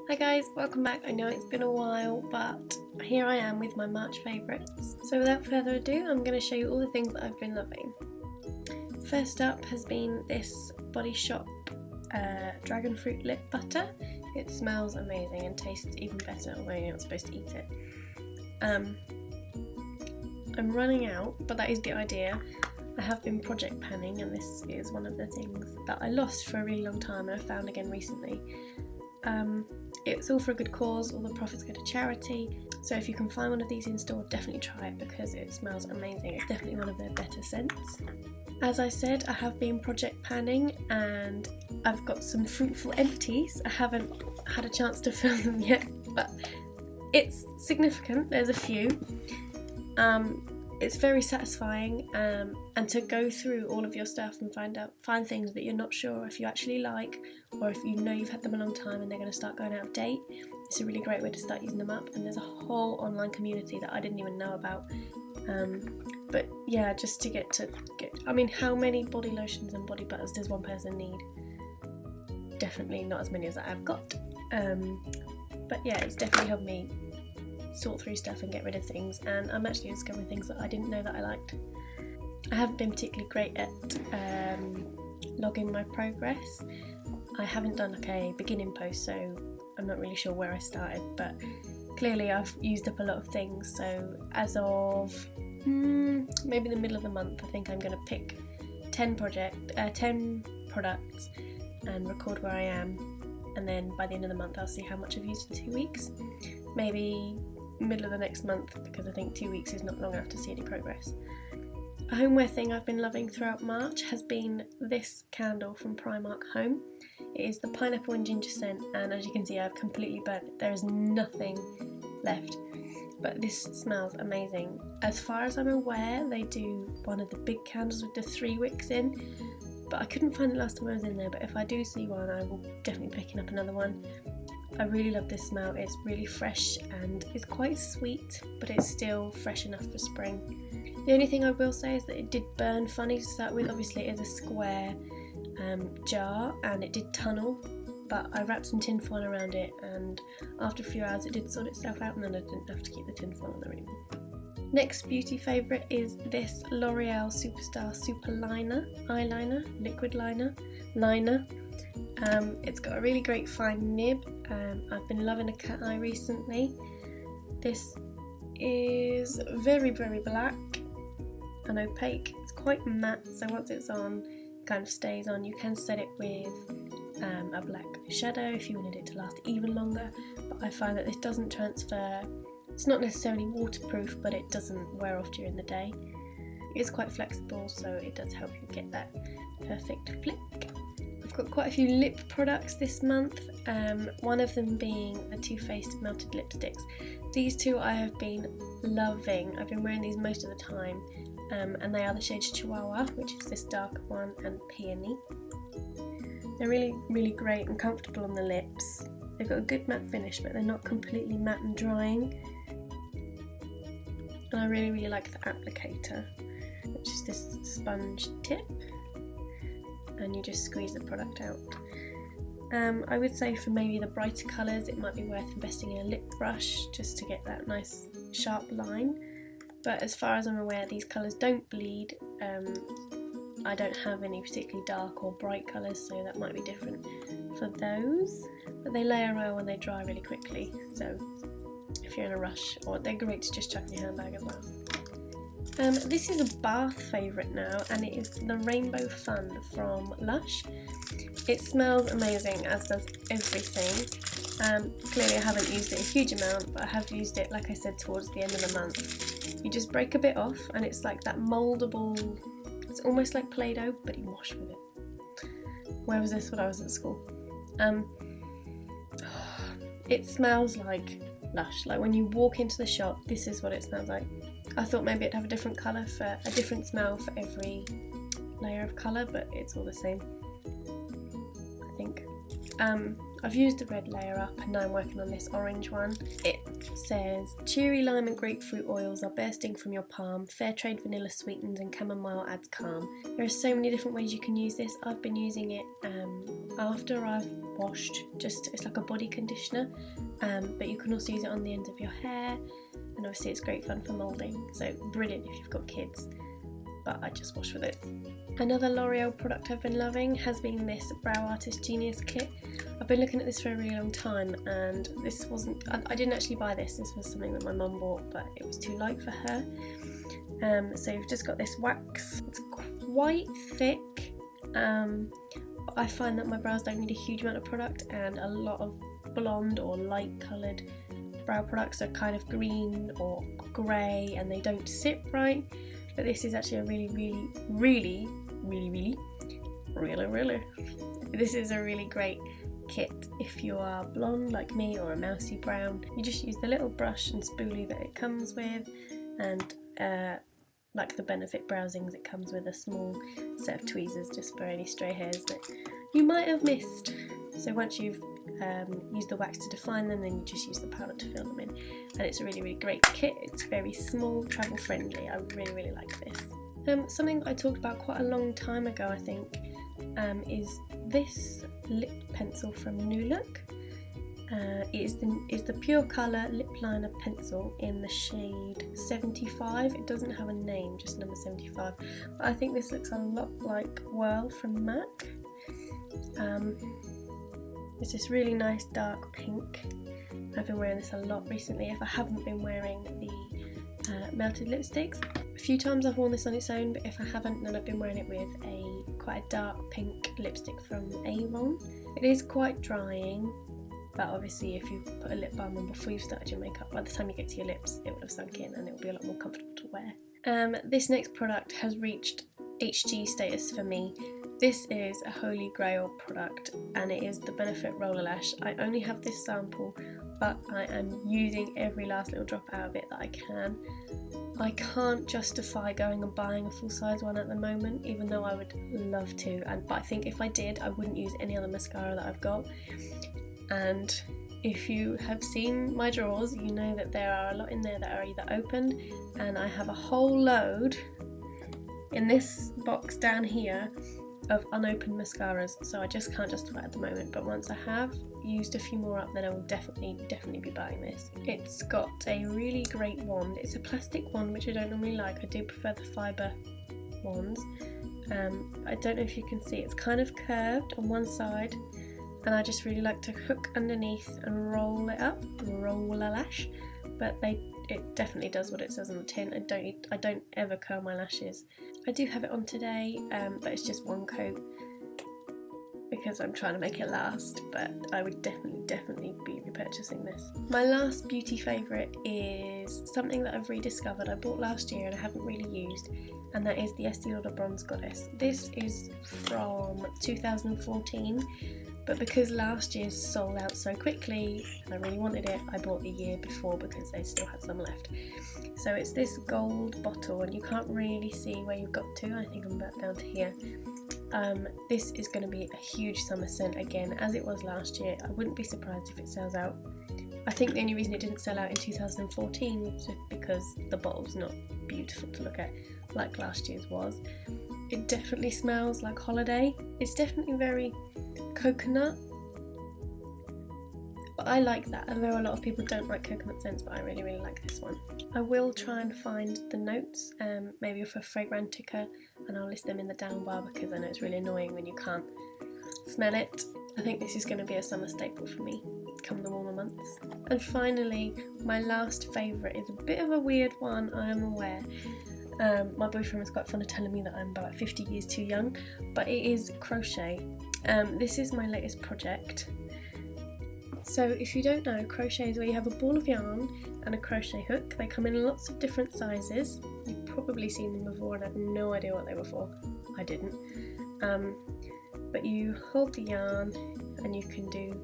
Hi guys, welcome back. I know it's been a while, but here I am with my March favourites. So without further ado, I'm going to show you all the things that I've been loving. First up has been this Body Shop Dragonfruit lip butter. It smells amazing and tastes even better, although you're not supposed to eat it. I'm running out, but that is the idea. I have been project panning, and this is one of the things that I lost for a really long time and I found again recently. It's all for a good cause, all the profits go to charity, so if you can find one of these in store, definitely try it because it smells amazing. It's definitely one of their better scents. As I said, I have been project panning and I've got some fruitful empties. I haven't had a chance to film them yet, but it's significant. There's a few. It's very satisfying, and to go through all of your stuff and find things that you're not sure if you actually like, or if you know you've had them a long time and they're going to start going out of date. It's a really great way to start using them up, and there's a whole online community that I didn't even know about. But yeah, just to get, I mean, how many body lotions and body butters does one person need? Definitely not as many as I've got. But yeah, it's definitely helped me sort through stuff and get rid of things, and I'm actually discovering things that I didn't know that I liked. I haven't been particularly great at logging my progress. I haven't done like a beginning post, so I'm not really sure where I started, but clearly I've used up a lot of things, so as of maybe the middle of the month, I think I'm going to pick 10 products and record where I am, and then by the end of the month I'll see how much I've used in 2 weeks. Maybe middle of the next month, because I think 2 weeks is not long enough to see any progress. A homeware thing I've been loving throughout March has been this candle from Primark Home. It is the pineapple and ginger scent, and as you can see I've completely burnt it. There is nothing left, but this smells amazing. As far as I'm aware, they do one of the big candles with the 3 wicks in, but I couldn't find it last time I was in there, but if I do see one I will definitely be picking up another one. I really love this smell. It's really fresh and it's quite sweet, but it's still fresh enough for spring. The only thing I will say is that it did burn funny to start with. Obviously it is a square jar and it did tunnel, but I wrapped some tin foil around it, and after a few hours it did sort itself out, and then I didn't have to keep the tin foil on there anymore. Next beauty favourite is this L'Oreal Superstar Superliner eyeliner, liquid liner. It's got a really great fine nib. I've been loving a cat eye recently. This is very, very black and opaque. It's quite matte, so once it's on, it kind of stays on. You can set it with a black shadow if you wanted it to last even longer, but I find that this doesn't transfer. It's not necessarily waterproof, but it doesn't wear off during the day. It's quite flexible, so it does help you get that perfect flick. I've got quite a few lip products this month, one of them being the Too Faced melted lipsticks. These two I have been loving. I've been wearing these most of the time, and they are the shades Chihuahua, which is this dark one, and Peony. They're really, really great and comfortable on the lips. They've got a good matte finish, but they're not completely matte and drying. And I really, really like the applicator, which is this sponge tip, and you just squeeze the product out. I would say for maybe the brighter colours it might be worth investing in a lip brush just to get that nice sharp line, but as far as I'm aware these colours don't bleed. I don't have any particularly dark or bright colours, so that might be different for those, but they layer well when they dry really quickly, so if you're in a rush, or they're great to just chuck in your handbag as well. This is a bath favourite now, and it is the Rainbow Fun from LUSH. It smells amazing, as does everything. Clearly I haven't used it a huge amount, but I have used it, like I said, towards the end of the month. You just break a bit off and it's like that mouldable, it's almost like Play-Doh, but you wash with it. Where was this when I was at school? It smells like LUSH. Like when you walk into the shop, this is what it smells like. I thought maybe it'd have a different colour, for a different smell for every layer of colour, but it's all the same, I think. I've used the red layer up and now I'm working on this orange one. It says, cherry, lime and grapefruit oils are bursting from your palm, fair trade vanilla sweetens and chamomile adds calm. There are so many different ways you can use this. I've been using it after I've washed, it's like a body conditioner, but you can also use it on the ends of your hair, and obviously it's great fun for moulding, so brilliant if you've got kids, but I just wash with it. Another L'Oreal product I've been loving has been this Brow Artist Genius Kit. I've been looking at this for a really long time, and this wasn't, I didn't actually buy this, this was something that my mum bought, but it was too light for her. So you've just got this wax, it's quite thick. I find that my brows don't need a huge amount of product, and a lot of blonde or light coloured brow products are kind of green or grey and they don't sit right, but this is actually a really this is a really great kit if you are blonde like me or a mousy brown. You just use the little brush and spoolie that it comes with, and like the Benefit Browsings, it comes with a small set of tweezers just for any stray hairs that you might have missed. So once you've used the wax to define them, then you just use the powder to fill them in, and it's a really great kit. It's very small, travel friendly. I really like this. Something that I talked about quite a long time ago, I think, is this lip pencil from New Look. It's the Pure Colour Lip Liner pencil in the shade 75. It doesn't have a name, just number 75. But I think this looks a lot like Whirl from MAC. It's this really nice dark pink. I've been wearing this a lot recently if I haven't been wearing the melted lipsticks. A few times I've worn this on its own, but if I haven't, then I've been wearing it with quite a dark pink lipstick from Avon. It is quite drying, but obviously if you put a lip balm on before you've started your makeup, by the time you get to your lips it will have sunk in and it will be a lot more comfortable to wear. This next product has reached HG status for me. This is a holy grail product, and it is the Benefit Rollerlash. I only have this sample, but I am using every last little drop out of it that I can. I can't justify going and buying a full-size one at the moment, even though I would love to, but I think if I did, I wouldn't use any other mascara that I've got. And if you have seen my drawers, you know that there are a lot in there that are either opened, and I have a whole load in this box down here of unopened mascaras, so I just can't justify it at the moment, but once I have used a few more up, then I will definitely be buying this. It's got a really great wand. It's a plastic wand, which I don't normally like. I do prefer the fibre wands. I don't know if you can see, it's kind of curved on one side, and I just really like to hook underneath and roll it up, Rollerlash, but it definitely does what it says on the tin. I don't ever curl my lashes. I do have it on today, but it's just one coat because I'm trying to make it last, but I would definitely be repurchasing this. My last beauty favourite is something that I've rediscovered. I bought last year and I haven't really used, and that is the Esteé Lauder Bronze Goddess. This is from 2014, but because last year's sold out so quickly and I really wanted it, I bought the year before because they still had some left. So it's this gold bottle, and you can't really see where you've got to. I think I'm about down to here. This is going to be a huge summer scent again, as it was last year. I wouldn't be surprised if it sells out. I think the only reason it didn't sell out in 2014 was because the bottle's not beautiful to look at like last year's was. It definitely smells like holiday. It's definitely very coconut, but I like that. Although a lot of people don't like coconut scents, but I really like this one. I will try and find the notes, maybe for Fragrantica, and I'll list them in the down bar because I know it's really annoying when you can't smell it. I think this is going to be a summer staple for me come the warmer months. And finally, my last favourite is a bit of a weird one, I am aware. My boyfriend was quite fond of telling me that I'm about 50 years too young, but it is crochet. This is my latest project. So if you don't know, crochet is where you have a ball of yarn and a crochet hook. They come in lots of different sizes. You've probably seen them before and I had no idea what they were for. I didn't. But you hold the yarn and you can do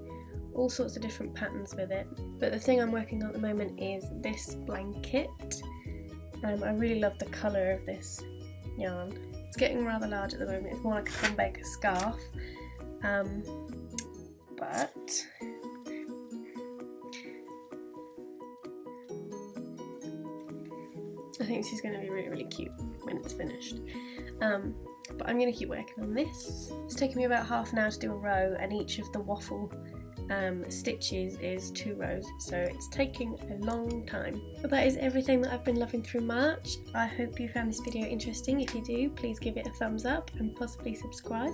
all sorts of different patterns with it. But the thing I'm working on at the moment is this blanket. I really love the colour of this yarn. It's getting rather large at the moment. It's more like a Humbecker scarf. but I think this is going to be really, really cute when it's finished. But I'm going to keep working on this. It's taken me about half an hour to do a row, and each of the waffle stitches is 2 rows, so it's taking a long time. But that is everything that I've been loving through March. I hope you found this video interesting. If you do, please give it a thumbs up and possibly subscribe.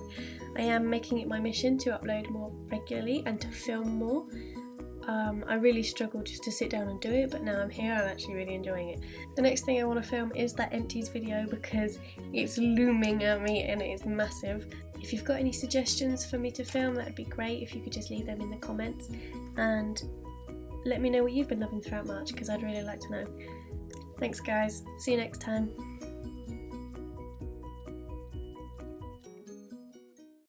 I am making it my mission to upload more regularly and to film more. I really struggled just to sit down and do it, but now I'm here, I'm actually really enjoying it. The next thing I want to film is that empties video because it's looming at me and it is massive. If you've got any suggestions for me to film, that would be great if you could just leave them in the comments and let me know what you've been loving throughout March, because I'd really like to know. Thanks guys, see you next time.